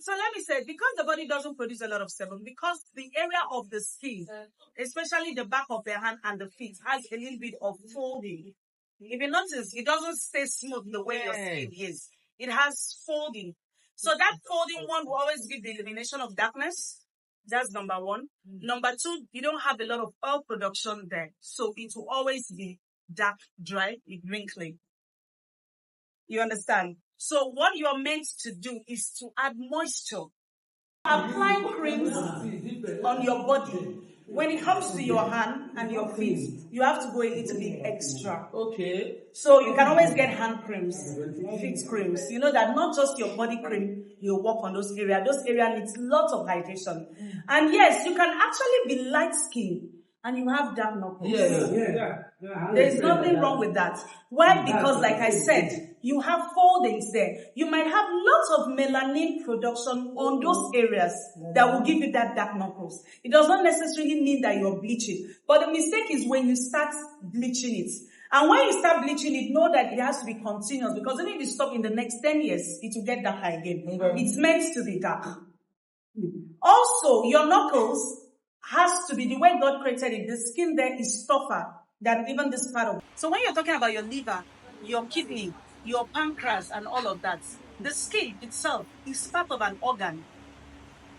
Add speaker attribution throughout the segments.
Speaker 1: so let me say, because the body doesn't produce a lot of sebum, because the area of the skin, especially the back of the hand and the feet, has a little bit of folding. If you notice, it doesn't stay smooth the way your skin is. It has folding. So that folding one will always give the elimination of darkness. That's number one. Number two, you don't have a lot of oil production there. So it will always be dark, dry, wrinkly. You understand? So what you're meant to do is to add moisture. Applying creams on your body. When it comes to your hand and your feet, you have to go a little bit extra.
Speaker 2: Okay.
Speaker 1: So you can always get hand creams, feet creams. You know that not just your body cream, you work on those areas. Those areas need lots of hydration. And yes, you can actually be light skinned and you have dark knuckles.
Speaker 2: Yeah.
Speaker 1: There's nothing wrong with that. Why? Because like I said, you have foldings there. You might have lots of melanin production on those areas that will give you that dark knuckles. It does not necessarily mean that you're bleaching. But the mistake is when you start bleaching it. And when you start bleaching it, know that it has to be continuous, because even if you stop in the next 10 years, it will get darker again. It's meant to be dark. Also, your knuckles has to be the way God created it. The skin there is tougher than even this part of it. So when you're talking about your liver, your kidney, your pancreas, and all of that, the skin itself is part of an organ.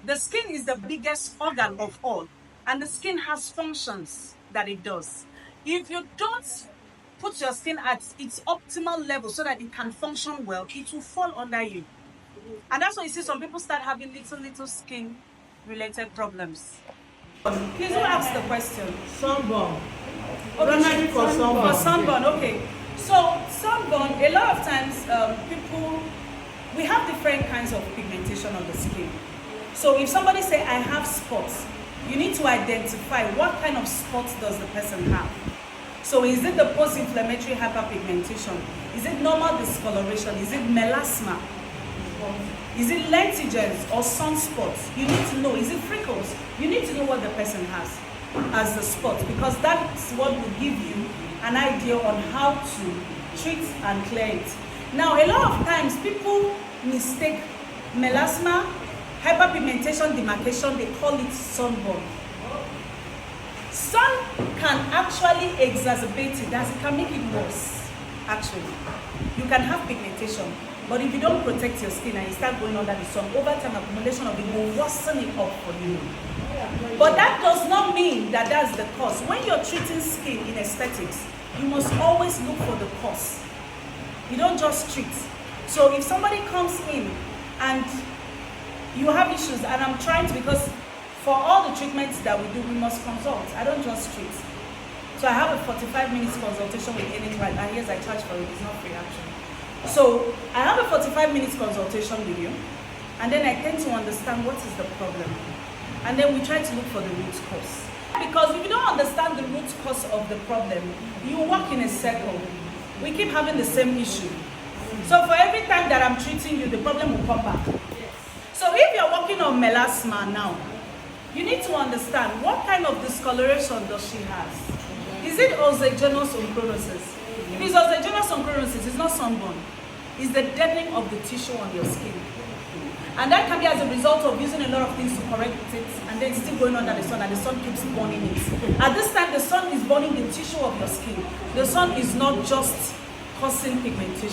Speaker 1: The skin is the biggest organ of all, and the skin has functions that it does. If you don't put your skin at its optimal level so that it can function well, it will fall under you. And that's why you see some people start having little skin related problems. Please, who asked the question?
Speaker 2: Sunburn.
Speaker 1: Okay,
Speaker 2: For sunburn.
Speaker 1: For sunburn, okay. So sunburn, a lot of times we have different kinds of pigmentation on the skin. So if somebody say, I have spots, you need to identify what kind of spots does the person have. So is it the post-inflammatory hyperpigmentation? Is it normal discoloration? Is it melasma? Is it lentigens or sunspots? You need to know. Is it freckles? You need to know what the person has as the spots, because that's what will give you an idea on how to treat and clear it. Now, a lot of times people mistake melasma, hyperpigmentation, demarcation, they call it sunburn. Sun can actually exacerbate it, it can make it worse, actually. You can have pigmentation, but if you don't protect your skin and you start going under the sun, over time accumulation of it will worsen it up for you. But that does not mean that that's the cause. When you're treating skin in aesthetics, you must always look for the cause. You don't just treat. So if somebody comes in and you have issues, and I'm trying to, because for all the treatments that we do, we must consult. I don't just treat. So I have a 45 minutes consultation with any client, and yes, I charge for it. It's not free, actually. So I have a 45 minutes consultation with you, and then I tend to understand what is the problem. And then we try to look for the root cause. Because if you don't understand the root cause of the problem, you walk in a circle. We keep having the same issue. So for every time that I'm treating you, the problem will come back. So if you're working on melasma now, you need to understand what kind of discoloration does she have. Is it ozogenous onchronosis? If it's ozogenous onchronosis, it's not sunburn. It's the deadening of the tissue on your skin. And that can be as a result of using a lot of things to correct it, and then still going under the sun, and the sun keeps burning it. At this time, the sun is burning the tissue of your skin. The sun is not just causing pigmentation.